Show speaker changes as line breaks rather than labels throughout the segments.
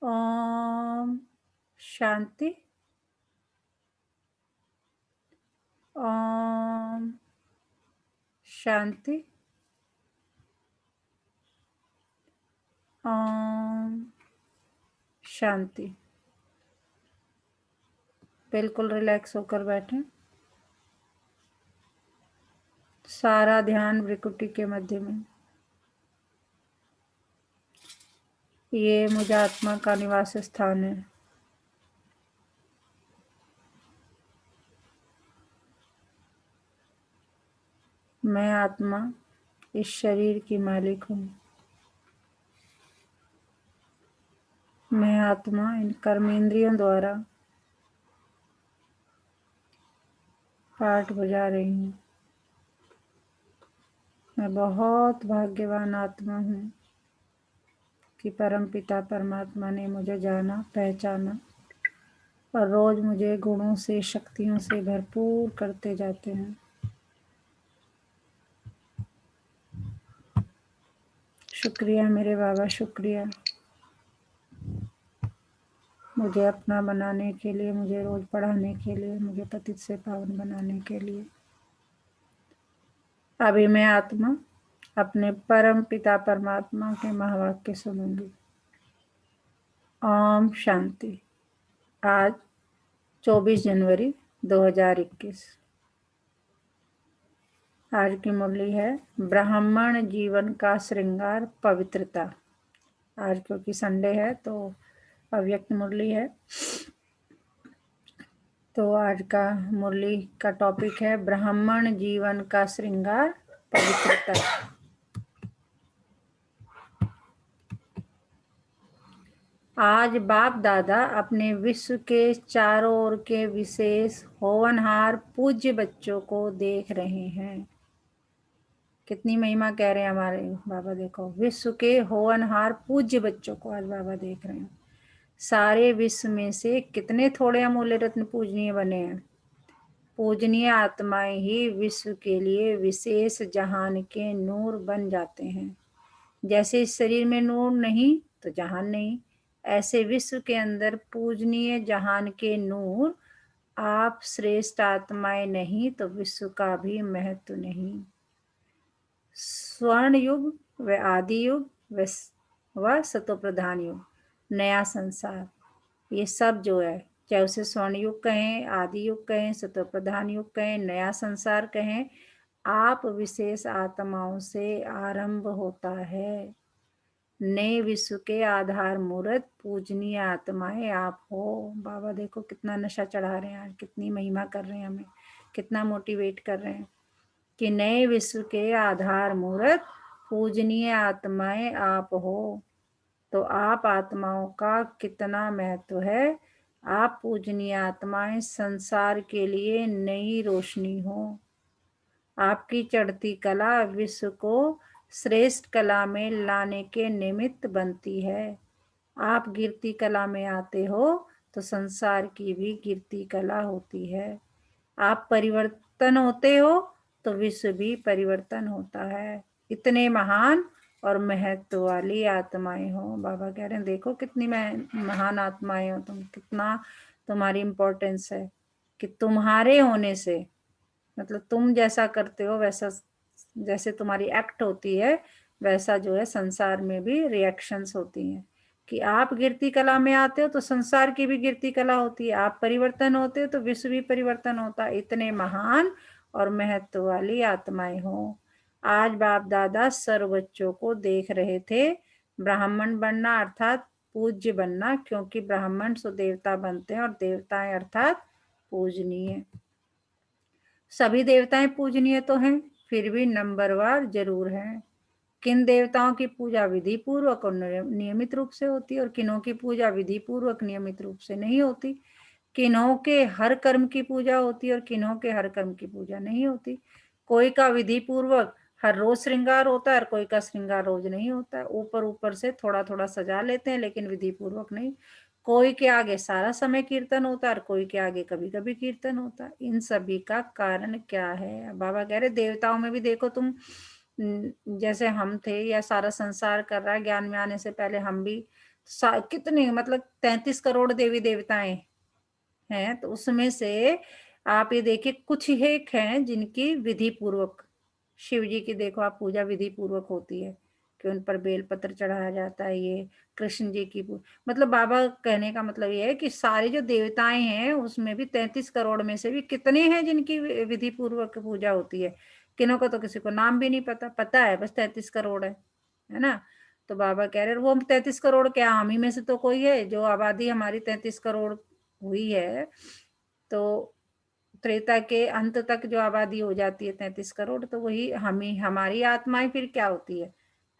ओम शांति। ओम शांति। ओम शांति। बिल्कुल रिलैक्स होकर बैठें। सारा ध्यान भ्रिकुटी के मध्य में। ये मुझ आत्मा का निवास स्थान है। मैं आत्मा इस शरीर की मालिक हूँ। मैं आत्मा इन कर्मेंद्रियों द्वारा पाठ बजा रही हूँ। मैं बहुत भाग्यवान आत्मा हूँ कि परमपिता परमात्मा ने मुझे जाना, पहचाना और रोज मुझे गुणों से, शक्तियों से भरपूर करते जाते हैं। शुक्रिया मेरे बाबा, शुक्रिया मुझे अपना बनाने के लिए, मुझे रोज पढ़ाने के लिए, मुझे पतित से पावन बनाने के लिए। अभी मैं आत्मा अपने परम पिता परमात्मा के महावाक्य सुनूंगी। ओम शांति। आज 24 जनवरी 2021। आज की मुरली है ब्राह्मण जीवन का श्रृंगार पवित्रता। आज क्योंकि संडे है तो अव्यक्त मुरली है। तो आज का मुरली का टॉपिक है ब्राह्मण जीवन का श्रृंगार पवित्रता। आज बाप दादा अपने विश्व के चारों ओर के विशेष होवनहार पूज्य बच्चों को देख रहे हैं। कितनी महिमा कह रहे हैं हमारे बाबा। देखो, विश्व के होवनहार पूज्य बच्चों को आज बाबा देख रहे हैं। सारे विश्व में से कितने थोड़े अमूल्य रत्न पूजनीय बने हैं। पूजनीय आत्माएं ही विश्व के लिए विशेष जहान के नूर बन जाते हैं। जैसे इस शरीर में नूर नहीं तो जहान नहीं, ऐसे विश्व के अंदर पूजनीय जहान के नूर आप श्रेष्ठ आत्माएं नहीं तो विश्व का भी महत्व नहीं। स्वर्ण युग व आदि युग व सतो प्रधान युग, नया संसार, ये सब जो है, चाहे उसे स्वर्ण युग कहें, आदि युग कहें, सतो प्रधान युग कहें, नया संसार कहें, आप विशेष आत्माओं से आरंभ होता है। नए विश्व के आधार मूर्त पूजनीय आत्माएं आप हो। बाबा देखो कितना नशा चढ़ा रहे हैं आज, कितनी महिमा कर रहे हैं, हमें कितना मोटिवेट कर रहे हैं कि नए विश्व के आधार मूर्त पूजनीय आत्माएं आप हो। तो आप आत्माओं का कितना महत्व है। आप पूजनीय आत्माएं संसार के लिए नई रोशनी हो। आपकी चढ़ती कला विश्व को श्रेष्ठ कला में लाने के निमित्त बनती है। आप गिरती कला में आते हो तो संसार की भी गिरती कला होती है। आप परिवर्तन होते हो तो विश्व भी परिवर्तन होता है। इतने महान और महत्व वाली आत्माएं हो। बाबा कह रहे हैं देखो कितनी महान आत्माएं हो तुम, कितना तुम्हारी इम्पोर्टेंस है कि तुम्हारे होने से, मतलब तुम जैसा करते हो वैसा, जैसे तुम्हारी एक्ट होती है वैसा जो है संसार में भी रिएक्शंस होती हैं। कि आप गिरती कला में आते हो तो संसार की भी गिरती कला होती है। आप परिवर्तन होते हो तो विश्व भी परिवर्तन होता है। इतने महान और महत्व वाली आत्माएं हो। आज बाप दादा सर्व बच्चों को देख रहे थे। ब्राह्मण बनना अर्थात पूज्य बनना, क्योंकि ब्राह्मण सो देवता बनते हैं और देवताएं अर्थात पूजनीय। सभी देवताएं पूजनीय तो हैं, फिर भी नंबरवार जरूर हैं। किन देवताओं की पूजा विधि पूर्वक और नियमित रूप से होती है और किन्हों की पूजा विधि पूर्वक नियमित रूप से नहीं होती। किन्हों के हर कर्म की पूजा होती है और किन्हों के हर कर्म की पूजा नहीं होती। कोई का विधि पूर्वक हर रोज श्रृंगार होता है और कोई का श्रृंगार रोज नहीं होता है। ऊपर ऊपर से थोड़ा थोड़ा सजा लेते हैं लेकिन विधि पूर्वक नहीं। कोई के आगे सारा समय कीर्तन होता है और कोई के आगे कभी कभी कीर्तन होता है। इन सभी का कारण क्या है। बाबा कह रहे देवताओं में भी देखो तुम, जैसे हम थे या सारा संसार कर रहा है, ज्ञान में आने से पहले हम भी कितने मतलब 33 करोड़ देवी देवताएं हैं, तो उसमें से आप ये देखिए कुछ एक हैं जिनकी विधि पूर्वक, शिव जी की देखो आप पूजा विधि पूर्वक होती है कि उन पर बेलपत्र चढ़ाया जाता है। ये कृष्ण जी की मतलब बाबा कहने का मतलब ये है कि सारी जो देवताएं हैं उसमें भी 33 करोड़ में से भी कितने हैं जिनकी विधि पूर्वक पूजा होती है। किन्हों का तो किसी को नाम भी नहीं पता, पता है बस 33 करोड़ है ना। तो बाबा कह रहे वो 33 करोड़ क्या, हम ही में से तो कोई है, जो आबादी हमारी 33 करोड़ हुई है, तो त्रेता के अंत तक जो आबादी हो जाती है 33 करोड़, तो वही हम ही, हमारी आत्माएं फिर क्या होती है,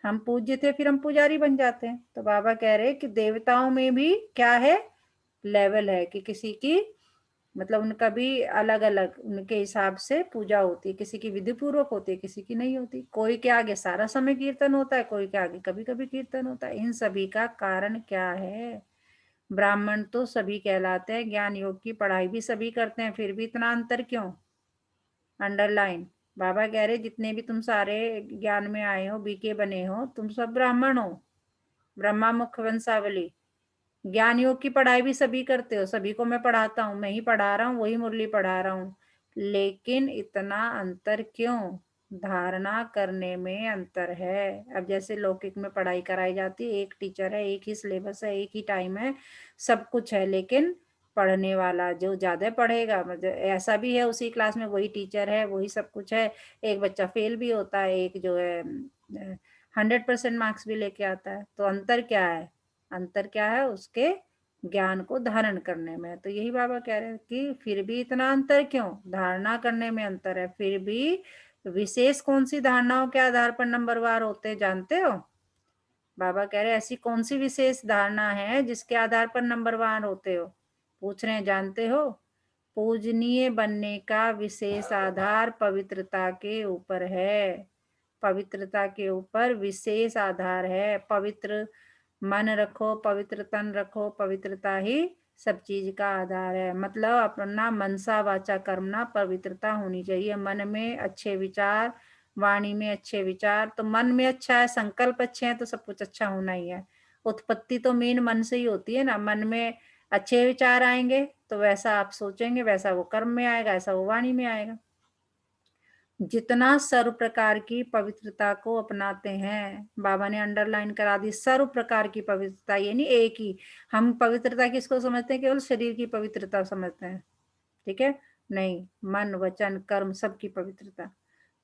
हम पूज्य थे फिर हम पुजारी बन जाते हैं। तो बाबा कह रहे कि देवताओं में भी क्या है, लेवल है कि किसी की मतलब उनका भी अलग अलग उनके हिसाब से पूजा होती है, किसी की विधि पूर्वक होती है, किसी की नहीं होती। कोई के आगे सारा समय कीर्तन होता है, कोई के आगे कभी कभी कीर्तन होता है। इन सभी का कारण क्या है, ब्राह्मण तो सभी कहलाते हैं, ज्ञान योग की पढ़ाई भी सभी करते हैं, फिर भी इतना अंतर क्यों। अंडरलाइन, बाबा कह रहे जितने भी तुम सारे ज्ञान में आए हो, बीके बने हो, तुम सब ब्राह्मण हो, ब्रह्मा मुख वंशावली। ज्ञान योग की पढ़ाई भी सभी करते हो, सभी को मैं पढ़ाता हूँ, मैं ही पढ़ा रहा हूँ, वही मुरली पढ़ा रहा हूँ, लेकिन इतना अंतर क्यों, धारणा करने में अंतर है। अब जैसे लौकिक में पढ़ाई कराई जाती है, एक टीचर है, एक ही सिलेबस है, एक ही टाइम है, सब कुछ है, लेकिन पढ़ने वाला जो ज्यादा पढ़ेगा, मतलब ऐसा भी है उसी क्लास में वही टीचर है, वही सब कुछ है, एक बच्चा फेल भी होता है, एक जो है 100% मार्क्स भी लेके आता है। तो अंतर क्या है, अंतर क्या है उसके ज्ञान को धारण करने में। तो यही बाबा कह रहे हैं कि फिर भी इतना अंतर क्यों, धारणा करने में अंतर है, फिर भी विशेष कौन सी धारणाओं के आधार पर नंबरवार होते जानते हो। बाबा कह रहे ऐसी कौन सी विशेष धारणा है जिसके आधार पर नंबरवार होते हो, पूछ रहे हैं जानते हो। पूजनीय बनने का विशेष आधार पवित्रता के ऊपर है, पवित्रता के ऊपर विशेष आधार है। पवित्र मन रखो, पवित्र तन रखो, पवित्रता ही सब चीज का आधार है। मतलब अपना मनसा वाचा कर्मना पवित्रता होनी चाहिए, मन में अच्छे विचार, वाणी में अच्छे विचार। तो मन में अच्छा है, संकल्प अच्छे हैं, तो सब कुछ अच्छा होना ही है। उत्पत्ति तो मेन मन से ही होती है ना, मन में अच्छे विचार आएंगे तो वैसा आप सोचेंगे, वैसा वो कर्म में आएगा, ऐसा वो वाणी में आएगा। जितना सर्व प्रकार की पवित्रता को अपनाते हैं, बाबा ने अंडरलाइन करा दी, सर्व प्रकार की पवित्रता, ये नहीं एक ही। हम पवित्रता किसको समझते हैं, केवल शरीर की पवित्रता समझते हैं, ठीक है, नहीं, मन वचन कर्म सबकी पवित्रता।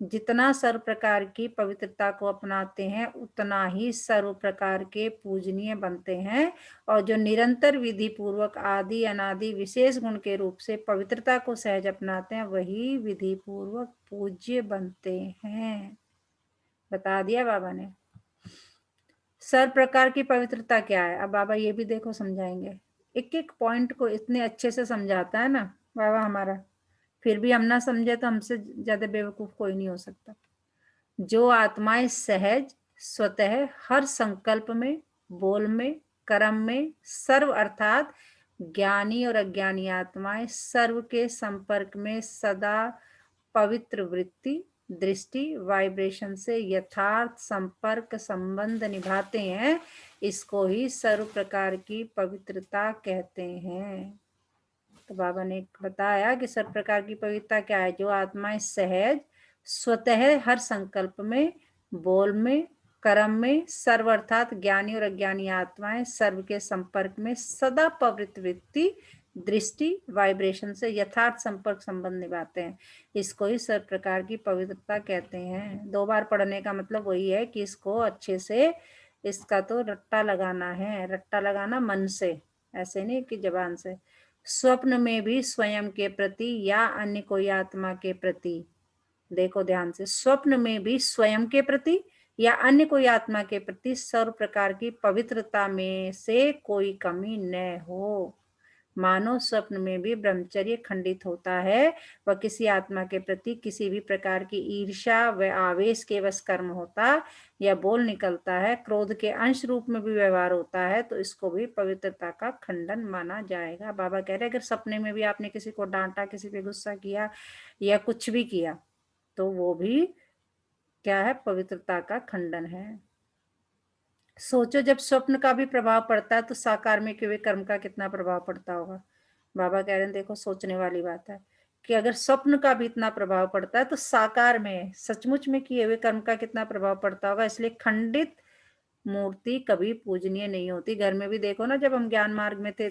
जितना सर्व प्रकार की पवित्रता को अपनाते हैं उतना ही सर्व प्रकार के पूजनीय बनते हैं, और जो निरंतर विधि पूर्वक आदि अनादि विशेष गुण के रूप से पवित्रता को सहज अपनाते हैं वही विधि पूर्वक पूज्य बनते हैं। बता दिया बाबा ने। सर्व प्रकार की पवित्रता क्या है, अब बाबा ये भी देखो समझाएंगे, एक एक पॉइंट को इतने अच्छे से समझाता है ना बाबा हमारा, फिर भी हम ना समझे तो हमसे ज्यादा बेवकूफ कोई नहीं हो सकता। जो आत्माएं सहज स्वतः हर संकल्प में, बोल में, कर्म में, सर्व अर्थात ज्ञानी और अज्ञानी आत्माएं सर्व के संपर्क में सदा पवित्र वृत्ति, दृष्टि, वाइब्रेशन से यथार्थ संपर्क संबंध निभाते हैं, इसको ही सर्व प्रकार की पवित्रता कहते हैं। तो बाबा ने बताया कि सर्व प्रकार की पवित्रता क्या है, जो आत्माएं सहज स्वतः हर संकल्प में, बोल में, कर्म में, सर्व अर्थात ज्ञानी और अज्ञानी आत्माएं सर्व के संपर्क में सदा पवित्र वृत्ति, दृष्टि, वाइब्रेशन से यथार्थ संपर्क संबंध निभाते हैं, इसको ही सर्व प्रकार की पवित्रता कहते हैं। 2 बार पढ़ने का मतलब वही है कि इसको अच्छे से, इसका तो रट्टा लगाना है, रट्टा लगाना मन से, ऐसे नहीं कि जबान से। स्वप्न में भी स्वयं के प्रति या अन्य कोई आत्मा के प्रति, देखो ध्यान से, स्वप्न में भी स्वयं के प्रति या अन्य कोई आत्मा के प्रति सर्व प्रकार की पवित्रता में से कोई कमी न हो। मानो स्वप्न में भी ब्रह्मचर्य खंडित होता है, व किसी आत्मा के प्रति किसी भी प्रकार की ईर्ष्या व आवेश के वश कर्म होता या बोल निकलता है, क्रोध के अंश रूप में भी व्यवहार होता है, तो इसको भी पवित्रता का खंडन माना जाएगा। बाबा कह रहे अगर सपने में भी आपने किसी को डांटा, किसी पे गुस्सा किया या कुछ भी किया, तो वो भी क्या है? पवित्रता का खंडन है। सोचो जब स्वप्न का भी प्रभाव पड़ता है तो साकार में किए हुए कर्म का कितना प्रभाव पड़ता होगा। बाबा कह रहे हैं देखो सोचने वाली बात है कि अगर स्वप्न का भी इतना प्रभाव पड़ता है तो साकार में सचमुच में किए हुए कर्म का कितना प्रभाव पड़ता होगा। इसलिए खंडित मूर्ति कभी पूजनीय नहीं होती। घर में भी देखो ना, जब हम ज्ञान मार्ग में थे,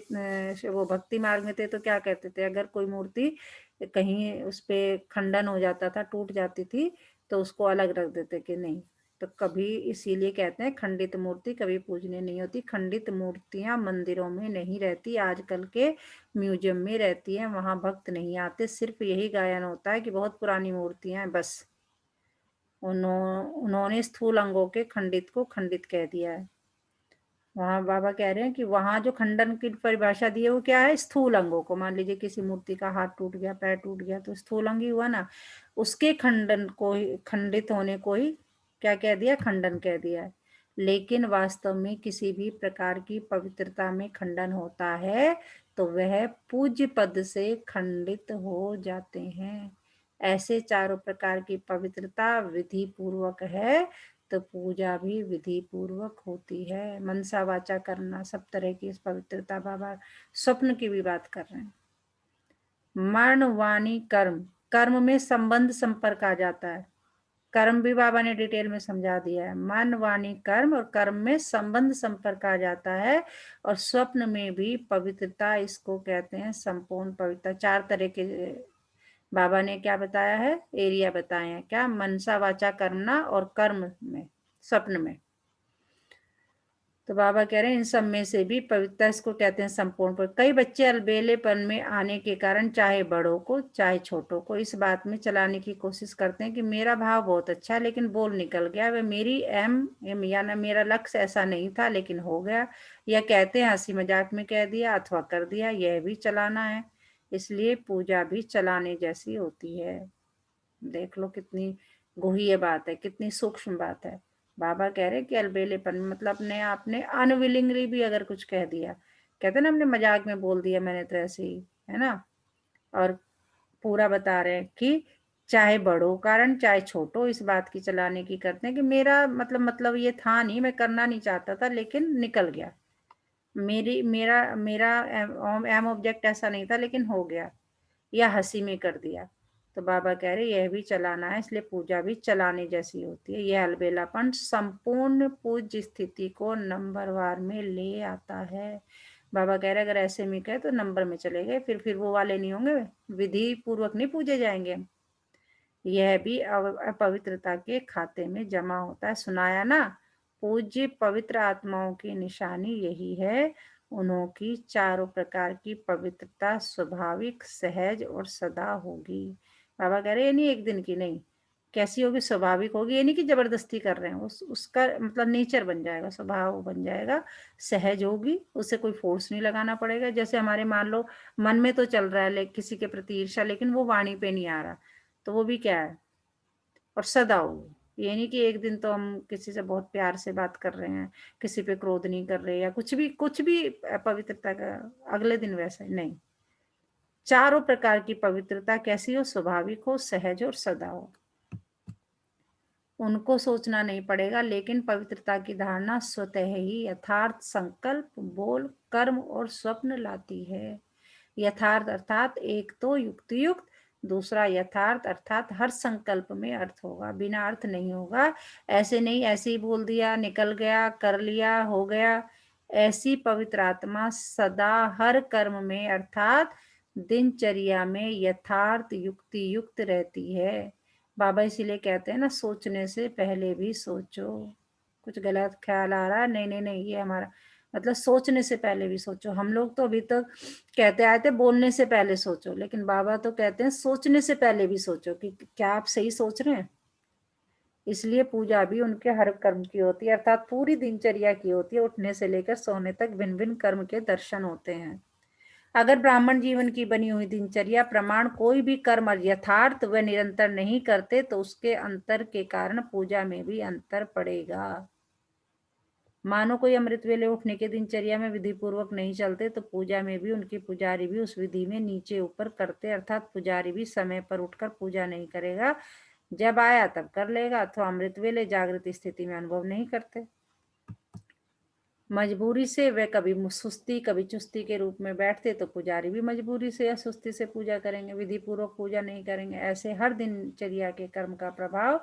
वो भक्ति मार्ग में थे, तो क्या कहते थे, अगर कोई मूर्ति कहीं उस पे खंडन हो जाता था, टूट जाती थी, तो उसको अलग रख देते कि नहीं। तो कभी इसीलिए कहते हैं खंडित मूर्ति कभी पूजनीय नहीं होती। खंडित मूर्तियां मंदिरों में नहीं रहती, आजकल के म्यूजियम में रहती हैं, वहां भक्त नहीं आते। सिर्फ यही गायन होता है कि बहुत पुरानी मूर्तियां हैं, बस उन्होंने स्थूल अंगों के खंडित को खंडित कह दिया है। वहां बाबा कह रहे हैं कि वहां जो खंडन की परिभाषा दी है वो क्या है? स्थूल अंगों को। मान लीजिए किसी मूर्ति का हाथ टूट गया, पैर टूट गया, तो स्थूल अंग ही हुआ ना। उसके खंडन को ही, खंडित होने को ही क्या कह दिया? खंडन कह दिया है। लेकिन वास्तव में किसी भी प्रकार की पवित्रता में खंडन होता है तो वह पूज्य पद से खंडित हो जाते हैं। ऐसे चारों प्रकार की पवित्रता विधि पूर्वक है तो पूजा भी विधि पूर्वक होती है। मनसा वाचा करना, सब तरह की इस पवित्रता बाबा स्वप्न की भी बात कर रहे हैं। मरण वाणी कर्म, कर्म में संबंध संपर्क आ जाता है। कर्म भी बाबा ने डिटेल में समझा दिया है। मन वाणी कर्म और कर्म में संबंध संपर्क आ जाता है। और स्वप्न में भी पवित्रता, इसको कहते हैं संपूर्ण पवित्रता। चार तरह के बाबा ने क्या बताया है? एरिया बताए हैं। क्या? मनसा वाचा कर्मना और कर्म में, स्वप्न में। तो बाबा कह रहे हैं इन सब में से भी पवित्रता, इसको कहते हैं संपूर्ण पर। कई बच्चे अलबेलेपन में आने के कारण चाहे बड़ों को चाहे छोटों को इस बात में चलाने की कोशिश करते हैं कि मेरा भाव बहुत अच्छा है लेकिन बोल निकल गया, वह मेरी एम या ना मेरा लक्ष्य ऐसा नहीं था लेकिन हो गया, या कहते हैं हंसी मजाक में कह दिया अथवा कर दिया, यह भी चलाना है। इसलिए पूजा भी चलाने जैसी होती है। देख लो कितनी गुह्य बात है, कितनी सूक्ष्म बात है। बाबा कह रहे कि अलबेलेपन मतलब अपने आपने अनविलिंगली भी अगर कुछ कह दिया, कहते ना हमने मजाक में बोल दिया, मैंने तो ऐसे ही, है ना। और पूरा बता रहे हैं कि चाहे बड़ो कारण चाहे छोटो, इस बात की चलाने की करते हैं कि मेरा मतलब ये था नहीं, मैं करना नहीं चाहता था लेकिन निकल गया। मेरी मेरा मेरा एम ऑब्जेक्ट ऐसा नहीं था लेकिन हो गया, या हंसी में कर दिया। तो बाबा कह रहे यह भी चलाना है, इसलिए पूजा भी चलाने जैसी होती है। यह अलबेलापन संपूर्ण पूज्य स्थिति को नंबरवार में ले आता है। बाबा कह रहे अगर ऐसे में कहे तो नंबर में चले गए, फिर वो वाले नहीं होंगे, विधि पूर्वक नहीं पूजे जाएंगे। यह भी अपवित्रता के खाते में जमा होता है। सुनाया ना, पूज्य पवित्र आत्माओं की निशानी यही है, उनकी चारों प्रकार की पवित्रता स्वाभाविक, सहज और सदा होगी। बाबा कह रहे ये नहीं एक दिन की, नहीं, कैसी होगी? स्वाभाविक होगी। ये नहीं कि जबरदस्ती कर रहे हैं, उसका मतलब नेचर बन जाएगा, स्वभाव बन जाएगा। सहज होगी, उसे कोई फोर्स नहीं लगाना पड़ेगा। जैसे हमारे मान लो मन में तो चल रहा है किसी के प्रति ईर्ष्या, लेकिन वो वाणी पे नहीं आ रहा, तो वो भी क्या है? और सदा हो। ये नहीं कि एक दिन तो हम किसी से बहुत प्यार से बात कर रहे हैं, किसी पे क्रोध नहीं कर रहे, या कुछ भी पवित्रता का अगले दिन वैसा ही नहीं। चारों प्रकार की पवित्रता कैसी हो? स्वाभाविक हो, सहज हो और सदा हो। उनको सोचना नहीं पड़ेगा, लेकिन पवित्रता की धारणा स्वतः ही यथार्थ संकल्प, बोल, कर्म और स्वप्न लाती है। यथार्थ अर्थात एक तो युक्ति युक्त, दूसरा यथार्थ अर्थात हर संकल्प में अर्थ होगा, बिना अर्थ नहीं होगा। ऐसे नहीं, ऐसे ही बोल दिया, निकल गया, कर लिया, हो गया। ऐसी पवित्र आत्मा सदा हर कर्म में अर्थात दिनचर्या में यथार्थ युक्ति युक्त रहती है। बाबा इसीलिए कहते हैं ना, सोचने से पहले भी सोचो। कुछ गलत ख्याल आ रहा है, नहीं नहीं नहीं, ये हमारा मतलब सोचने से पहले भी सोचो। हम लोग तो अभी तक कहते आए थे बोलने से पहले सोचो, लेकिन बाबा तो कहते हैं सोचने से पहले भी सोचो कि क्या आप सही सोच रहे हैं। इसलिए पूजा भी उनके हर कर्म की होती है, अर्थात पूरी दिनचर्या की होती है। उठने से लेकर सोने तक भिन्न भिन्न कर्म के दर्शन होते हैं। अगर ब्राह्मण जीवन की बनी हुई दिनचर्या प्रमाण कोई भी कर्म यथार्थ व निरंतर नहीं करते तो उसके अंतर के कारण पूजा में भी अंतर पड़ेगा। मानो कोई अमृत वेले उठने के दिनचर्या में विधि पूर्वक नहीं चलते तो पूजा में भी उनकी पुजारी भी उस विधि में नीचे ऊपर करते, अर्थात पुजारी भी समय पर उठकर पूजा नहीं करेगा जब आया तब कर लेगा, अथवा अमृत वेले जागृत स्थिति में अनुभव नहीं करते। मजबूरी से वे कभी सुस्ती कभी चुस्ती के रूप में बैठते तो पुजारी भी मजबूरी से या सुस्ती से पूजा करेंगे, विधि पूर्वक पूजा नहीं करेंगे। ऐसे हर दिनचर्या के कर्म का प्रभाव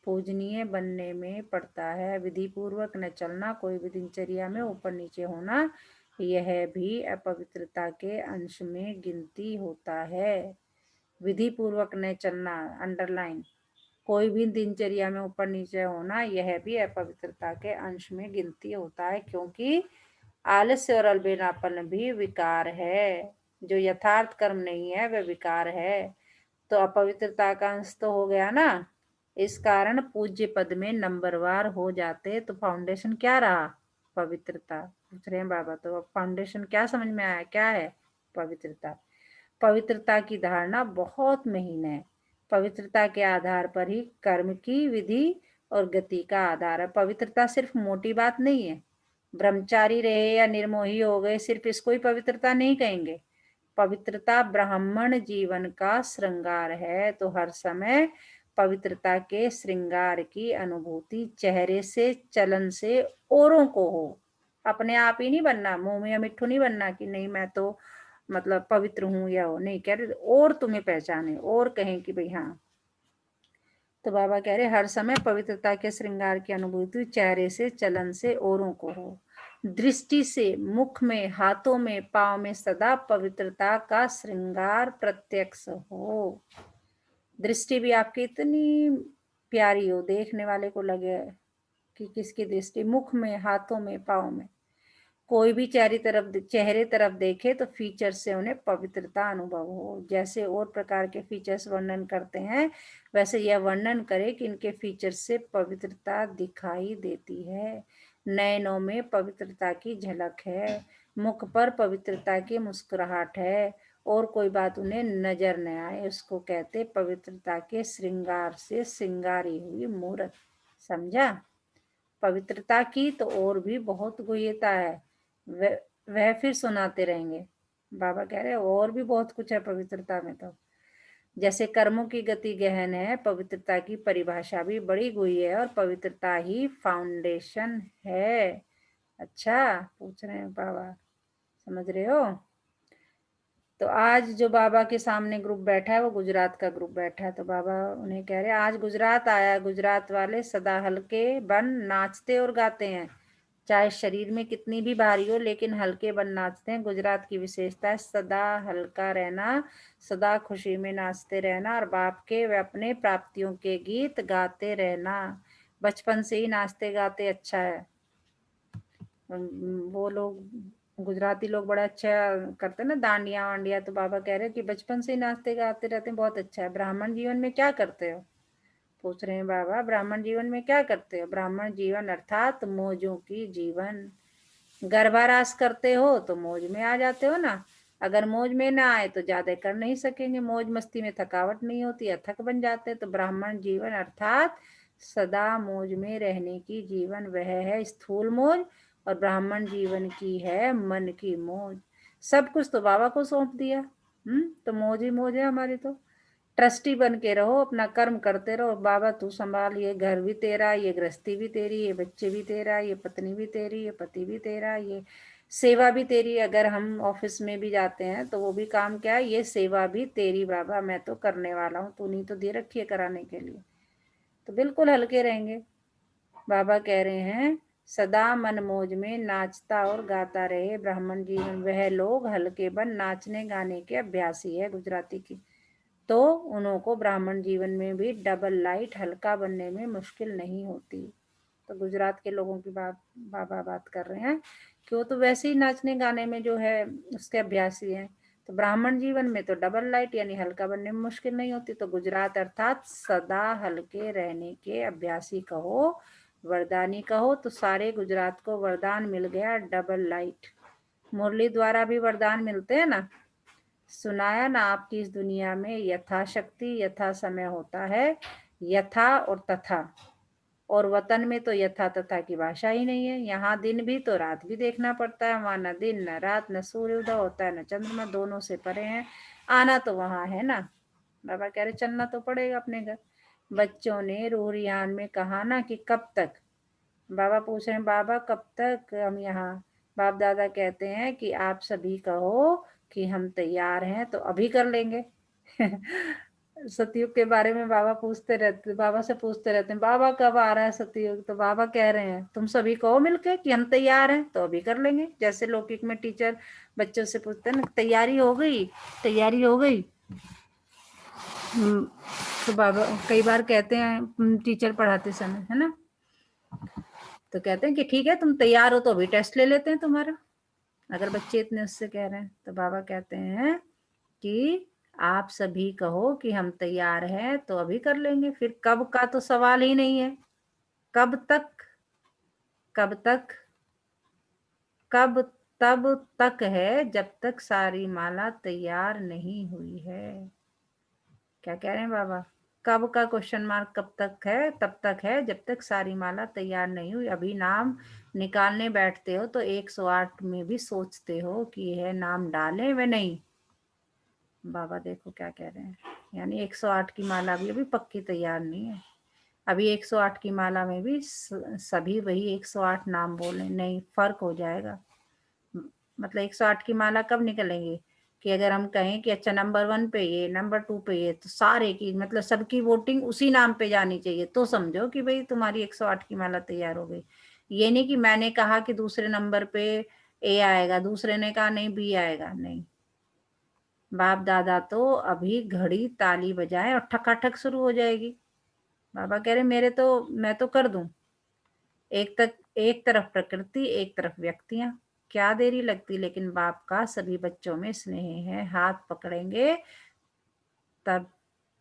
पूजनीय बनने में पड़ता है। विधि पूर्वक न चलना, कोई भी दिनचर्या में ऊपर नीचे होना, यह भी अपवित्रता के अंश में गिनती होता है। विधि पूर्वक न चलना, अंडरलाइन, कोई भी दिनचर्या में ऊपर नीचे होना, यह भी अपवित्रता के अंश में गिनती होता है, क्योंकि आलस्य और अलबेलापन भी विकार है। जो यथार्थ कर्म नहीं है वह विकार है, तो अपवित्रता का अंश तो हो गया ना। इस कारण पूज्य पद में नंबरवार हो जाते तो फाउंडेशन क्या रहा? पवित्रता। पूछ रहे हैं बाबा, तो अब फाउंडेशन क्या समझ में आया, क्या है? पवित्रता। पवित्रता की धारणा बहुत महीन है। पवित्रता के आधार पर ही कर्म की विधि और गति का आधार है। पवित्रता सिर्फ मोटी बात नहीं है। ब्रह्मचारी रहे या निर्मोही हो गए, सिर्फ इसको ही पवित्रता नहीं कहेंगे। पवित्रता ब्राह्मण जीवन का श्रृंगार है, तो हर समय पवित्रता के श्रृंगार की अनुभूति चेहरे से, चलन से औरों को हो। अपने आप ही नहीं बनना, मुंह में मिट्ठू नहीं बनना कि नहीं मैं तो मतलब पवित्र हूं या हो, नहीं कह रहे, और तुम्हें पहचाने और कहें कि भाई हाँ। तो बाबा कह रहे हर समय पवित्रता के श्रृंगार की अनुभूति चेहरे से, चलन से औरों को हो। दृष्टि से, मुख में, हाथों में, पांव में सदा पवित्रता का श्रृंगार प्रत्यक्ष हो। दृष्टि भी आपकी इतनी प्यारी हो, देखने वाले को लगे कि किसकी दृष्टि, मुख में, हाथों में, पांव में। कोई भी चेहरे तरफ देखे तो फीचर से उन्हें पवित्रता अनुभव हो। जैसे और प्रकार के फीचर्स वर्णन करते हैं, वैसे यह वर्णन करे कि इनके फीचर्स से पवित्रता दिखाई देती है। नयनों में पवित्रता की झलक है, मुख पर पवित्रता की मुस्कुराहट है, और कोई बात उन्हें नजर न आए उसको कहते पवित्रता के श्रृंगार से श्रृंगारी हुई मूर्त। समझा? पवित्रता की तो और भी बहुत गुह्यता है, वह फिर सुनाते रहेंगे। बाबा कह रहे और भी बहुत कुछ है पवित्रता में। तो जैसे कर्मों की गति गहन है, पवित्रता की परिभाषा भी बड़ी गुह्य है, और पवित्रता ही फाउंडेशन है। अच्छा, पूछ रहे हैं बाबा, समझ रहे हो? तो आज जो बाबा के सामने ग्रुप बैठा है वो गुजरात का ग्रुप बैठा है, तो बाबा उन्हें कह रहे हैं आज गुजरात आया, गुजरात वाले सदा हल्के बन नाचते और गाते हैं, चाहे शरीर में कितनी भी भारी हो लेकिन हल्के बन नाचते हैं। गुजरात की विशेषता है सदा हल्का रहना, सदा खुशी में नाचते रहना, और बाप के व अपने प्राप्तियों के गीत गाते रहना। बचपन से ही नाचते गाते अच्छा है। वो लोग गुजराती लोग बड़ा अच्छा करते हैं ना, दांडिया वांडिया, तो बाबा कह रहे हैं कि बचपन से ही नाचते गाते रहते हैं, बहुत अच्छा है। ब्राह्मण जीवन में क्या करते हो? पूछ रहे हैं बाबा, ब्राह्मण जीवन में क्या करते हो? ब्राह्मण जीवन अर्थात मौजों की जीवन। गर्भारास करते हो तो मौज में आ जाते हो ना, अगर मौज में ना आए तो ज्यादा कर नहीं सकेंगे। मौज मस्ती में थकावट नहीं होती, अथक बन जाते हैं। तो ब्राह्मण जीवन अर्थात सदा मौज में रहने की जीवन, वह है स्थूल मौज, और ब्राह्मण जीवन की है मन की मौज। सब कुछ तो बाबा को सौंप दिया। तो मौज ही मौज है हमारी। तो ट्रस्टी बन के रहो, अपना कर्म करते रहो। बाबा तू संभाल, ये घर भी तेरा, ये गृहस्थी भी तेरी, ये बच्चे भी तेरा, ये पत्नी भी तेरी, ये पति भी तेरा, ये सेवा भी तेरी। अगर हम ऑफिस में भी जाते हैं तो वो भी काम क्या है, ये सेवा भी तेरी बाबा, मैं तो करने वाला हूँ, तूने तो दे रखी है कराने के लिए। तो बिल्कुल हल्के रहेंगे। बाबा कह रहे हैं सदा मन मौज में नाचता और गाता रहे ब्राह्मण जीवन, वह लोग हल्के बन नाचने गाने के अभ्यासी है। गुजराती की तो उन्हों को ब्राह्मण जीवन में भी डबल लाइट हल्का बनने में मुश्किल नहीं होती। तो गुजरात के लोगों की बाबा बात कर रहे हैं कि वो तो वैसे ही नाचने गाने में जो है उसके अभ्यासी हैं, तो ब्राह्मण जीवन में तो डबल लाइट यानी हल्का बनने में मुश्किल नहीं होती। तो गुजरात अर्थात सदा हल्के रहने के अभ्यासी कहो, वरदानी कहो, तो सारे गुजरात को वरदान मिल गया डबल लाइट। मुरली द्वारा भी वरदान मिलते हैं ना, सुनाया ना आपकी इस दुनिया में यथाशक्ति यथा समय होता है, यथा और तथा। और वतन में तो यथा तथा की भाषा ही नहीं है। यहाँ दिन भी तो रात भी देखना पड़ता है, वहां न दिन न रात, न सूर्य उदय होता है न चंद्रमा, दोनों से परे हैं। आना तो वहां है ना, बाबा कह रहे चलना तो पड़ेगा अपने घर। बच्चों ने रूरियान में कहा ना कि कब तक। बाबा पूछ रहे हैं, बाबा कब तक हम यहाँ। बाप दादा कहते हैं कि आप सभी कहो कि हम तैयार हैं तो अभी कर लेंगे। सतयुग के बारे में बाबा पूछते रहते, बाबा से पूछते रहते हैं, बाबा कब आ रहा है सतयुग। तो बाबा कह रहे हैं तुम सभी कहो मिलके कि हम तैयार हैं तो अभी कर लेंगे। जैसे लौकिक में टीचर बच्चों से पूछते हैं ना, तैयारी हो गई, तैयारी हो गई। तो बाबा कई बार कहते हैं टीचर पढ़ाते समय, है ना, तो कहते हैं कि ठीक है तुम तैयार हो तो अभी टेस्ट ले लेते हैं तुम्हारा, अगर बच्चे इतने उससे कह रहे हैं। तो बाबा कहते हैं कि आप सभी कहो कि हम तैयार हैं तो अभी कर लेंगे। फिर कब का तो सवाल ही नहीं है। कब तक, कब तक, कब तब तक है जब तक सारी माला तैयार नहीं हुई है। क्या कह रहे हैं बाबा? कब का क्वेश्चन मार्क कब तक है? तब तक है जब तक सारी माला तैयार नहीं हुई। अभी नाम निकालने बैठते हो तो 108 में भी सोचते हो कि यह नाम डालें व नहीं। बाबा देखो क्या कह रहे हैं, यानी 108 की माला भी अभी पक्की तैयार नहीं है। अभी 108 की माला में भी सभी वही 108 नाम बोले, नहीं फर्क हो जाएगा। मतलब 108 की माला कब निकलेंगी कि अगर हम कहें कि अच्छा नंबर 1 पे ये, नंबर 2 पे ये, तो सारे की मतलब सबकी वोटिंग उसी नाम पे जानी चाहिए, तो समझो कि भाई तुम्हारी 108 की माला तैयार हो गई। ये नहीं कि मैंने कहा कि दूसरे नंबर पे ए आएगा, दूसरे ने कहा नहीं बी आएगा, नहीं। बाप दादा तो अभी घड़ी ताली बजाए और ठकाठक शुरू हो जाएगी। बाबा कह रहे मेरे तो मैं तो कर दूं। एक तरफ प्रकृति, एक तरफ व्यक्तियां, क्या देरी लगती। लेकिन बाप का सभी बच्चों में स्नेह है। हाथ पकड़ेंगे तब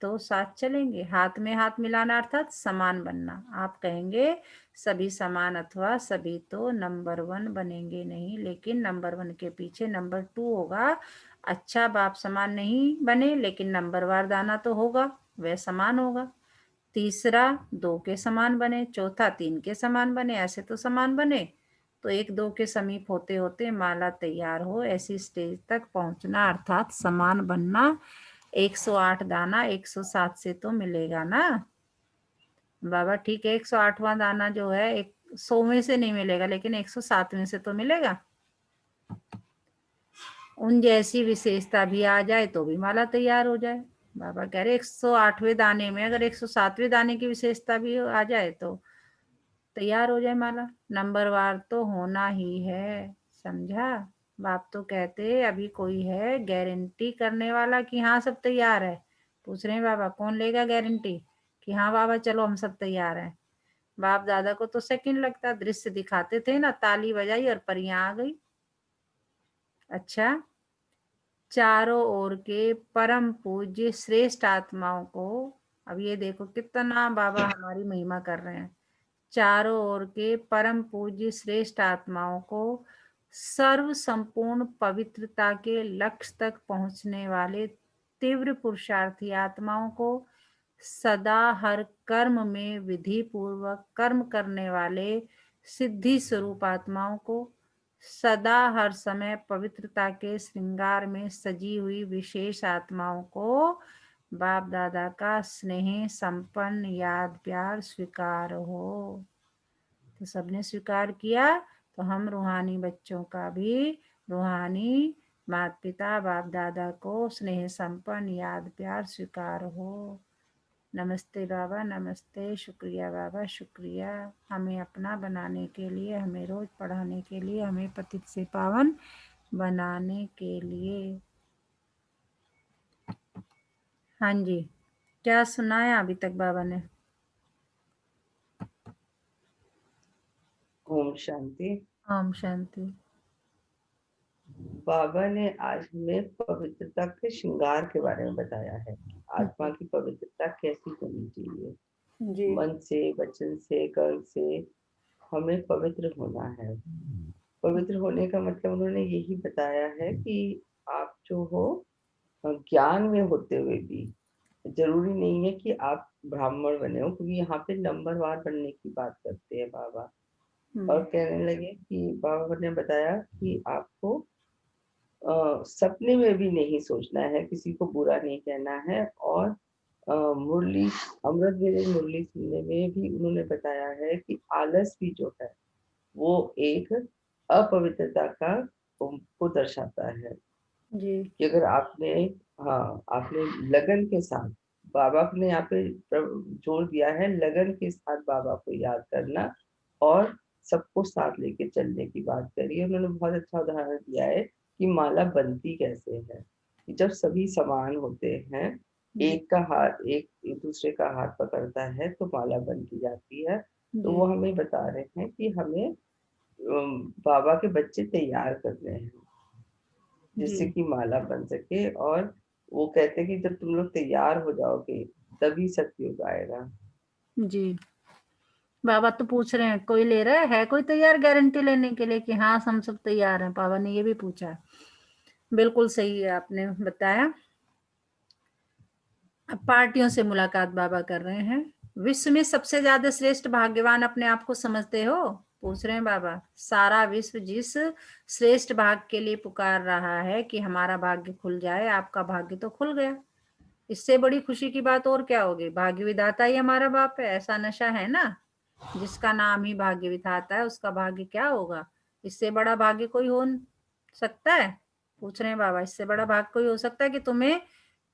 तो साथ चलेंगे। हाथ में हाथ मिलाना अर्थात समान बनना। आप कहेंगे सभी समान अथवा सभी तो नंबर 1 बनेंगे नहीं, लेकिन नंबर 1 के पीछे नंबर 2 होगा। अच्छा बाप समान नहीं बने लेकिन नंबरवार दाना तो होगा, वह समान होगा। तीसरा 2 के समान बने, चौथा 3 के समान बने, ऐसे तो समान बने। तो 1-2 के समीप होते होते माला तैयार हो, ऐसी स्टेज तक पहुंचना अर्थात समान बनना। 108 दाना 107 से तो मिलेगा ना बाबा। ठीक है 108वां दाना जो है 100वें से नहीं मिलेगा, लेकिन 107वें से तो मिलेगा। उन जैसी विशेषता भी आ जाए तो भी माला तैयार हो जाए। बाबा कह रहे 108वें दाने में अगर 107वें दाने की विशेषता भी आ जाए तो तैयार हो जाए माला। नंबरवार तो होना ही है, समझा। बाप तो कहते अभी कोई है गारंटी करने वाला कि हाँ सब तैयार है। पूछ रहे हैं बाबा कौन लेगा गारंटी कि हाँ बाबा चलो हम सब तैयार हैं। बाप दादा को तो सेकंड लगता, दृश्य दिखाते थे ना, ताली बजाई और परियां आ गई। अच्छा, चारों ओर के परम पूज्य श्रेष्ठ आत्माओं को, अब ये देखो कितना बाबा हमारी महिमा कर रहे हैं। चारों ओर के परम पूज्य श्रेष्ठ आत्माओं को, सर्व संपूर्ण पवित्रता के लक्ष्य तक पहुंचने वाले तीव्र पुरुषार्थी आत्माओं को, सदा हर कर्म में विधि पूर्वक कर्म करने वाले सिद्धि स्वरूप आत्माओं को, सदा हर समय पवित्रता के श्रृंगार में सजी हुई विशेष आत्माओं को बाप दादा का स्नेह संपन्न याद प्यार स्वीकार हो। तो सबने स्वीकार किया तो हम रूहानी बच्चों का भी रूहानी माता पिता बाप दादा को स्नेह संपन्न याद प्यार स्वीकार हो। नमस्ते बाबा, नमस्ते, शुक्रिया बाबा, शुक्रिया हमें अपना बनाने के लिए, हमें रोज पढ़ाने के लिए, हमें पतित से पावन बनाने के लिए। हाँ जी, क्या सुनाया अभी तक बाबा ने?
ओम शांति।
ओम शांति।
बाबा ने आज हमें पवित्रता के श्रृंगार के बारे में बताया है। आत्मा की पवित्रता कैसी होनी चाहिए।
जी
मन से, वचन से, कर्म से हमें पवित्र होना है। पवित्र होने का मतलब उन्होंने यही बताया है कि आप जो हो ज्ञान में होते हुए भी जरूरी नहीं है कि आप ब्राह्मण बने हो, क्योंकि यहाँ पे नंबरवार बनने की बात करते हैं बाबा। और कहने लगे कि बाबा ने बताया कि आपको सपने में भी नहीं सोचना है, किसी को बुरा नहीं कहना है, और मुरली अमृत वेले मुरली सुनने में भी उन्होंने बताया है कि आलस भी जो है वो एक अपवित्रता को दर्शाता है।
जी,
कि अगर आपने आपने लगन के साथ बाबा ने यहाँ पे जोर दिया है लगन के साथ बाबा को याद करना और सबको साथ लेके चलने की बात करी है। उन्होंने बहुत अच्छा उदाहरण दिया है कि माला बनती कैसे है कि जब सभी समान होते हैं,
जी,
एक एक दूसरे का हाथ पकड़ता है तो माला बनती जाती है। तो
जी,
वो हमें बता रहे हैं कि हमें बाबा के बच्चे तैयार करने हैं
जी,
जिससे कि माला बन सके। और वो कहते हैं कि जब तुम लोग तैयार हो जाओगे तभी सतयुग आएगा।
जी। बाबा तो पूछ रहे हैं कोई ले रहा है कोई तैयार गारंटी लेने के लिए कि हाँ हम सब तैयार हैं। बाबा ने ये भी पूछा है। बिल्कुल सही है आपने बताया। अब पार्टियों से मुलाकात बाबा कर रहे हैं। विश्व में सबसे ज्यादा श्रेष्ठ भाग्यवान अपने आप को समझते हो? पूछ रहे हैं बाबा। सारा विश्व जिस श्रेष्ठ भाग के लिए पुकार रहा है कि हमारा भाग्य खुल जाए, आपका भाग्य तो खुल गया। इससे बड़ी खुशी की बात और क्या होगी? भाग्य विधाता ही हमारा बाप है, ऐसा नशा है ना। जिसका नाम ही भाग्य विधाता है उसका भाग्य क्या होगा? इससे बड़ा भाग्य कोई हो सकता है? पूछ रहे हैं बाबा। इससे बड़ा भाग्य कोई हो सकता है कि तुम्हें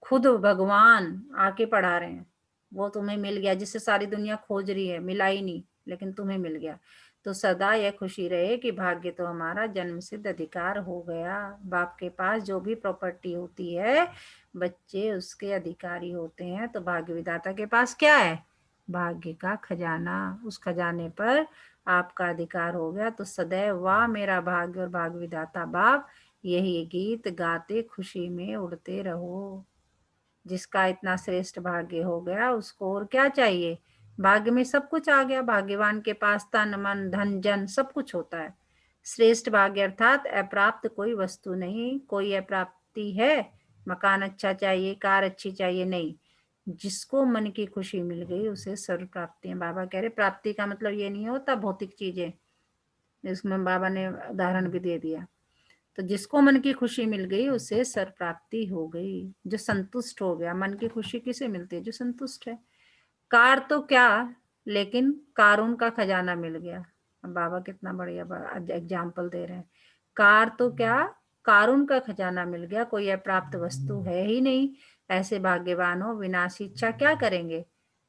खुद भगवान आके पढ़ा रहे हैं, वो तुम्हें मिल गया जिससे सारी दुनिया खोज रही है, मिला ही नहीं लेकिन तुम्हें मिल गया। तो सदा यह खुशी रहे कि भाग्य तो हमारा जन्म सिद्ध अधिकार हो गया। बाप के पास जो भी प्रॉपर्टी होती है बच्चे उसके अधिकारी होते हैं। तो भाग्य विधाता के पास क्या है? भाग्य का खजाना। उस खजाने पर आपका अधिकार हो गया। तो सदैव वाह मेरा भाग्य और भाग्य विधाता बाप, यही गीत गाते खुशी में उड़ते रहो। जिसका इतना श्रेष्ठ भाग्य हो गया उसको और क्या चाहिए? भाग्य में सब कुछ आ गया। भाग्यवान के पास तन मन धन जन सब कुछ होता है। श्रेष्ठ भाग्य अर्थात अप्राप्त कोई वस्तु नहीं। कोई अप्राप्ति है? मकान अच्छा चाहिए, कार अच्छी चाहिए? नहीं। जिसको मन की खुशी मिल गई उसे सर्व प्राप्ति है। बाबा कह रहे प्राप्ति का मतलब ये नहीं होता भौतिक चीजें। इसमें बाबा ने उदाहरण भी दे दिया। तो जिसको मन की खुशी मिल गई उसे सर्व प्राप्ति हो गई। जो संतुष्ट हो गया। मन की खुशी किसे मिलती है? जो संतुष्ट है। कार तो क्या, लेकिन कारून का खजाना मिल गया। अब बाबा कितना बढ़िया एग्जाम्पल दे रहे हैं। कार तो क्या, कारून का खजाना मिल गया। कोई अप्राप्त वस्तु है ही नहीं। ऐसे भाग्यवान हो। विनाशी इच्छा क्या करेंगे?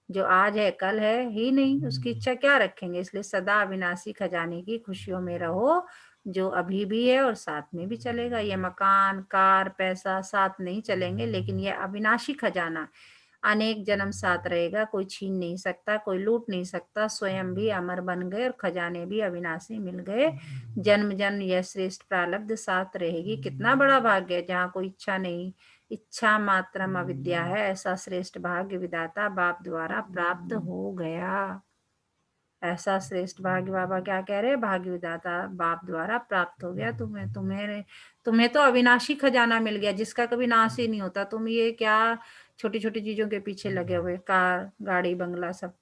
जो आज है कल है ही नहीं, उसकी इच्छा क्या रखेंगे? इसलिए सदा अविनाशी खजाने की खुशियों में रहो जो अभी भी है और साथ में भी चलेगा। ये मकान कार पैसा साथ नहीं चलेंगे, लेकिन ये अविनाशी खजाना अनेक जन्म साथ रहेगा। कोई छीन नहीं सकता, कोई लूट नहीं सकता। स्वयं भी अमर बन गए और खजाने भी अविनाशी मिल गए। जन्म जन्म यह श्रेष्ठ प्रारब्ध साथ रहेगी। कितना बड़ा भाग्य है जहाँ कोई इच्छा नहीं, इच्छा मात्रम अविद्या है। ऐसा श्रेष्ठ भाग्य विधाता बाप द्वारा प्राप्त हो गया। ऐसा श्रेष्ठ भाग्य बाबा क्या कह रहे हैं? भाग्य विधाता बाप द्वारा प्राप्त हो गया तुम्हें। तुम्हें तो अविनाशी खजाना मिल गया जिसका कभी नाश ही नहीं होता। तुम ये क्या छोटी छोटी चीजों के पीछे लगे हुए, कार गाड़ी बंगला सब।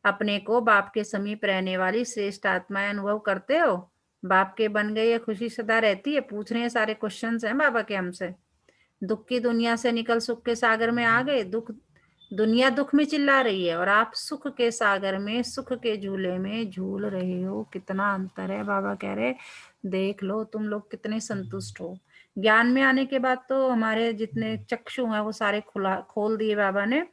अपने को बाप के समीप रहने वाली श्रेष्ठ आत्माएं अनुभव करते हो? बाप के बन गए ये खुशी सदा रहती है? पूछ रहे हैं सारे क्वेश्चंस हैं बाबा के हमसे। दुख की दुनिया से निकल सुख के सागर में आ गए। दुनिया दुख में चिल्ला रही है और आप सुख के सागर में सुख के झूले में झूल रहे हो। कितना अंतर है। बाबा कह रहे देख लो तुम लोग कितने संतुष्ट हो। ज्ञान में आने के बाद तो हमारे जितने चक्षु हैं वो सारे खुला खोल दिए बाबा ने,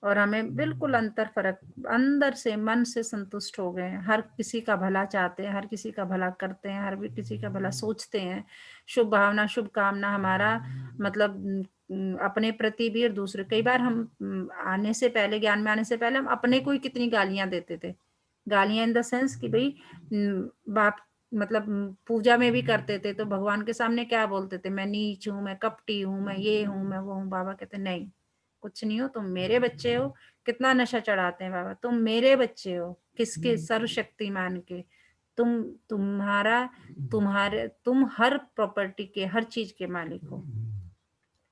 और हमें बिल्कुल अंतर फर्क अंदर से मन से संतुष्ट हो गए हैं। हर किसी का भला चाहते हैं, हर किसी का भला करते हैं, हर भी किसी का भला सोचते हैं। शुभ भावना शुभ कामना हमारा मतलब अपने प्रति भी और दूसरे। कई बार हम आने से पहले ज्ञान में आने से पहले हम अपने को ही कितनी गालियां देते थे। गालियां इन द सेंस कि भाई बाप मतलब पूजा में भी करते थे तो भगवान के सामने क्या बोलते थे? मैं नीच हूँ, मैं कपटी हूँ, मैं ये हूँ, मैं वो हूँ। बाबा कहते नहीं, कुछ नहीं हो, तुम मेरे बच्चे हो। कितना नशा चढ़ाते हैं बाबा। तुम मेरे बच्चे हो। किसके? सर्वशक्तिमान के। तुम तुम्हारा तुम्हारे तुम हर प्रॉपर्टी के हर चीज के मालिक हो।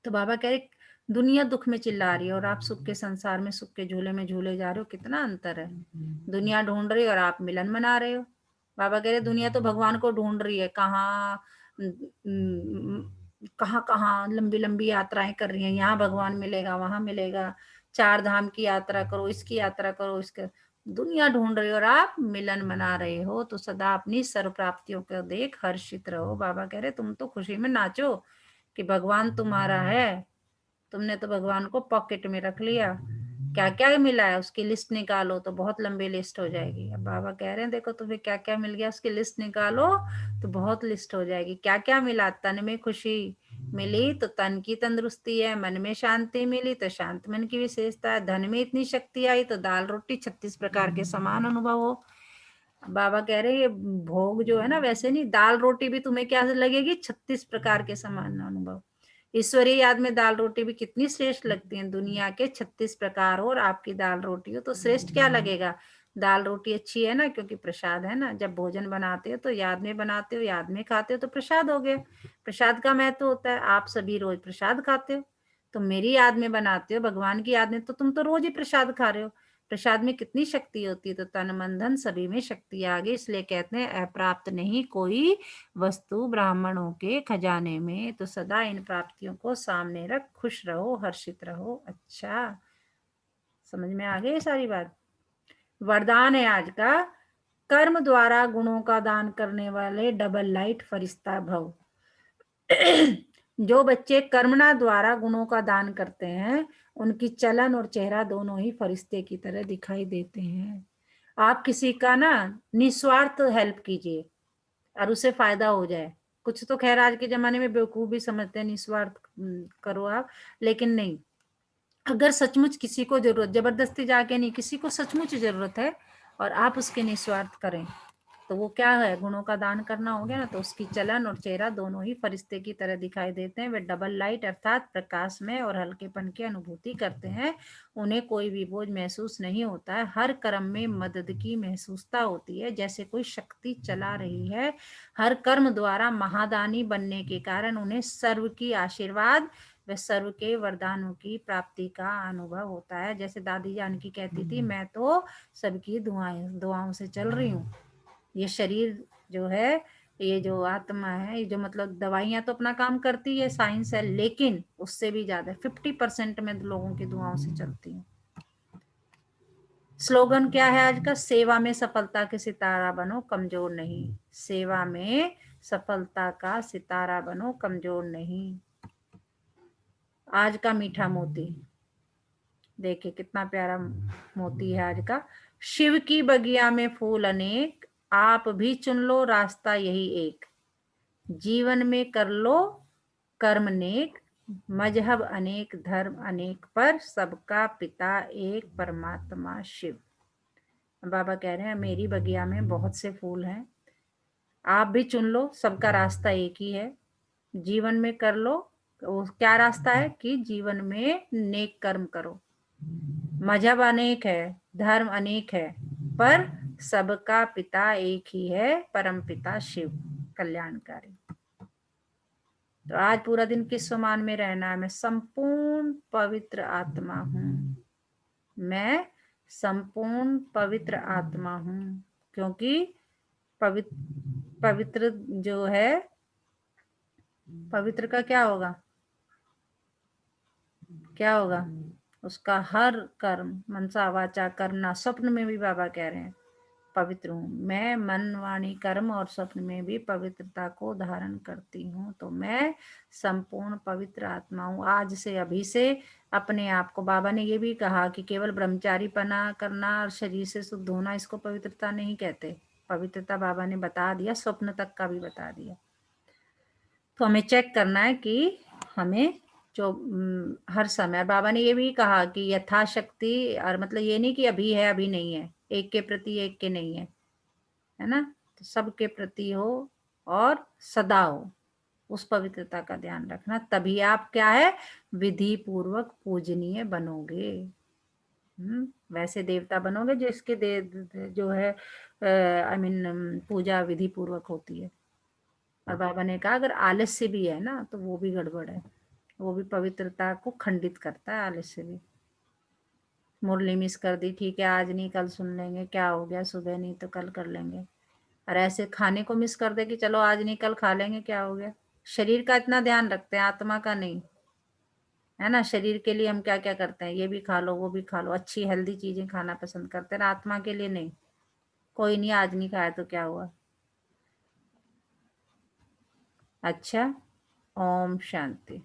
तो बाबा कह रहे दुनिया दुख में चिल्ला रही है और आप सुख के संसार में सुख के झूले में झूले जा रहे हो। कितना अंतर है। दुनिया ढूंढ रही है और आप मिलन मना रहे हो। बाबा कह रहे दुनिया तो भगवान को ढूंढ रही है। कहाँ कहाँ लंबी लंबी यात्राएं कर रही है। यहाँ भगवान मिलेगा, वहां मिलेगा। चार धाम की यात्रा करो, इसकी यात्रा करो, इसके दुनिया ढूंढ रहे हो और आप मिलन मना रहे हो, तो सदा अपनी सर्व प्राप्तियों को देख हर्षित रहो। बाबा कह रहे तुम तो खुशी में नाचो कि भगवान तुम्हारा है, तुमने तो भगवान को पॉकेट में रख लिया। क्या क्या मिला है उसकी लिस्ट निकालो तो बहुत लंबी लिस्ट हो जाएगी। अब बाबा कह रहे हैं देखो तुम्हें क्या क्या मिल गया, उसकी लिस्ट निकालो तो बहुत लिस्ट हो जाएगी। क्या क्या मिला, तन में खुशी मिली तो तन की तंदुरुस्ती है, मन में शांति मिली तो शांत मन की विशेषता है, धन में इतनी शक्ति आई तो दाल रोटी 36 प्रकार के समान अनुभव हो। बाबा कह रहे हैं ये भोग जो है ना, वैसे नहीं, दाल रोटी भी तुम्हें क्या लगेगी, 36 प्रकार के समान अनुभव। ईश्वरीय याद में दाल रोटी भी कितनी श्रेष्ठ लगती है, दुनिया के 36 प्रकार हो और आपकी दाल रोटी हो तो श्रेष्ठ क्या लगेगा। दाल रोटी अच्छी है ना, क्योंकि प्रसाद है ना, जब भोजन बनाते हो तो याद में बनाते हो, याद में खाते हो तो प्रसाद हो गया। प्रसाद का महत्व होता है, आप सभी रोज प्रसाद खाते हो, तो मेरी याद में बनाते हो, भगवान की याद में, तो तुम तो रोज ही प्रसाद खा रहे हो। प्रसाद में कितनी शक्ति होती है, तो तन मन धन सभी में शक्ति आ गई, इसलिए कहते हैं अप्राप्त नहीं कोई वस्तु ब्राह्मणों के खजाने में, तो सदा इन प्राप्तियों को सामने रख खुश रहो, हर्षित रहो। अच्छा, समझ में आ गई ये सारी बात। वरदान है आज का, कर्म द्वारा गुणों का दान करने वाले डबल लाइट फरिश्ता भव। जो बच्चे कर्मणा द्वारा गुणों का दान करते हैं, उनकी चलन और चेहरा दोनों ही फरिश्ते की तरह दिखाई देते हैं। आप किसी का ना निस्वार्थ हेल्प कीजिए और उसे फायदा हो जाए। कुछ तो खैर आज के जमाने में बेवकूफ भी समझते हैं निस्वार्थ करो आप, लेकिन नहीं, अगर सचमुच किसी को जरूरत, जबरदस्ती जाके नहीं, किसी को सचमुच जरूरत है और आप उसके निस्वार्थ करें, तो वो क्या है, गुणों का दान करना हो गया ना, तो उसकी चलन और चेहरा दोनों ही फरिश्ते की तरह दिखाई देते हैं। वे डबल लाइट अर्थात प्रकाश में और हल्केपन की अनुभूति करते हैं। उन्हें कोई भी बोझ महसूस नहीं होता है, हर कर्म में मदद की महसूसता होती है, जैसे कोई शक्ति चला रही है। हर कर्म द्वारा महादानी बनने के कारण उन्हें सर्व की आशीर्वाद व सर्व के वरदानों की प्राप्ति का अनुभव होता है। जैसे दादी जानकी कहती थी, मैं तो सबकी दुआओं से चल रही हूँ। ये शरीर जो है, ये जो आत्मा है, ये जो मतलब दवाइयां तो अपना काम करती है, साइंस है, लेकिन उससे भी ज्यादा 50% में लोगों की दुआओं से चलती है। स्लोगन क्या है आज का, सेवा में सफलता के सितारा बनो, कमजोर नहीं। सेवा में सफलता का सितारा बनो, कमजोर नहीं। आज का मीठा मोती देखिए कितना प्यारा मोती है आज का। शिव की बगिया में फूल अनेक, आप भी चुन लो रास्ता यही एक। जीवन में कर लो कर्म नेक, मजहब अनेक धर्म अनेक पर सबका पिता एक परमात्मा शिव। बाबा कह रहे हैं मेरी बगिया में बहुत से फूल हैं, आप भी चुन लो, सबका रास्ता एक ही है। जीवन में कर लो, वो क्या रास्ता है कि जीवन में नेक कर्म करो। मजहब अनेक है, धर्म अनेक है, पर सबका पिता एक ही है, परम पिता शिव कल्याणकारी। तो आज पूरा दिन किस सम्मान में रहना है, मैं संपूर्ण पवित्र आत्मा हूँ, मैं संपूर्ण पवित्र आत्मा हूँ, क्योंकि पवित्र जो है, पवित्र का क्या होगा, क्या होगा, उसका हर कर्म मनसा वाचा करना, स्वप्न में भी बाबा कह रहे हैं पवित्र हूँ मैं, मन वाणी कर्म और स्वप्न में भी पवित्रता को धारण करती हूँ, तो मैं संपूर्ण पवित्र आत्मा हूँ। आज से अभी से अपने आप को, बाबा ने ये भी कहा कि केवल ब्रह्मचारी पना करना और शरीर से शुद्ध होना, इसको पवित्रता नहीं कहते। पवित्रता बाबा ने बता दिया, स्वप्न तक का भी बता दिया। तो हमें चेक करना है कि हमें जो हर समय, बाबा ने ये भी कहा कि यथाशक्ति, और मतलब ये नहीं कि अभी है अभी नहीं है, एक के प्रति एक के नहीं है ना, तो सबके प्रति हो और सदा हो, उस पवित्रता का ध्यान रखना, तभी आप क्या है, विधि पूर्वक पूजनीय बनोगे। वैसे देवता बनोगे जो इसके जो है आई मीन पूजा विधि पूर्वक होती है। और बाबा ने कहा अगर आलस्य भी है ना तो वो भी गड़बड़ है, वो भी पवित्रता को खंडित करता है, आलस्य भी। मुरली मिस कर दी, ठीक है आज नहीं कल सुन लेंगे, क्या हो गया, सुबह नहीं तो कल कर लेंगे। और ऐसे खाने को मिस कर दे कि चलो आज नहीं कल खा लेंगे, क्या हो गया। शरीर का इतना ध्यान रखते हैं, आत्मा का नहीं। है ना। शरीर के लिए हम क्या क्या करते हैं, ये भी खा लो वो भी खा लो, अच्छी हेल्दी चीजें खाना पसंद करते हैं ना। आत्मा के लिए नहीं। कोई नहीं, आज नहीं खाया तो क्या हुआ। अच्छा, ओम शांति।